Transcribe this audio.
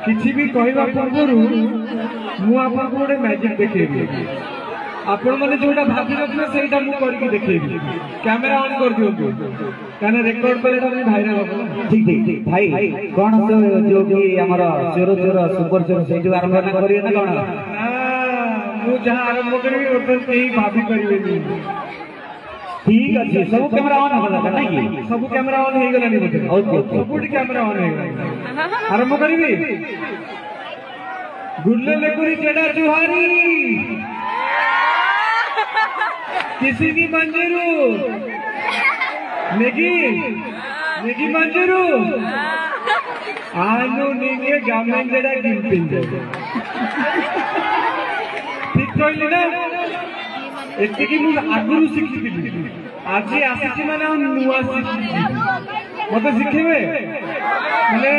किसी भी कहवा पूर्व मुझे गोटे मैजिक देखेबी आपण मैंने जोटा भाभी रखना सेटा मु करके देखेबी कैमरा ऑन कर दियो काने रेकॉर्ड करे तो भाइरल हो ठीक ठीक भाई कोन तो जो कि हमर चोर चोर सुपर चोर सेटु आरंभ ना करिए ना कोन मु जहां आरंभ करबी ओतन केही भाभी करबे ठीक अछि सब कैमरा ऑन हो गला नहीं सब कैमरा ऑन हो गला नहीं बोले ओके सब कैमरा ऑन हो गला आरंभ करबी गुल्ले लेकुरी केडा जुहारी किसी की मंजूरू नेगी नेगी मंजूरू आनु निगे गामन जेडा गिनपिन ठीक कहली ना एति की मु आगुरु शिखिथिली आज आसीछि माने नुवा शिखिछि मते शिखेबे माने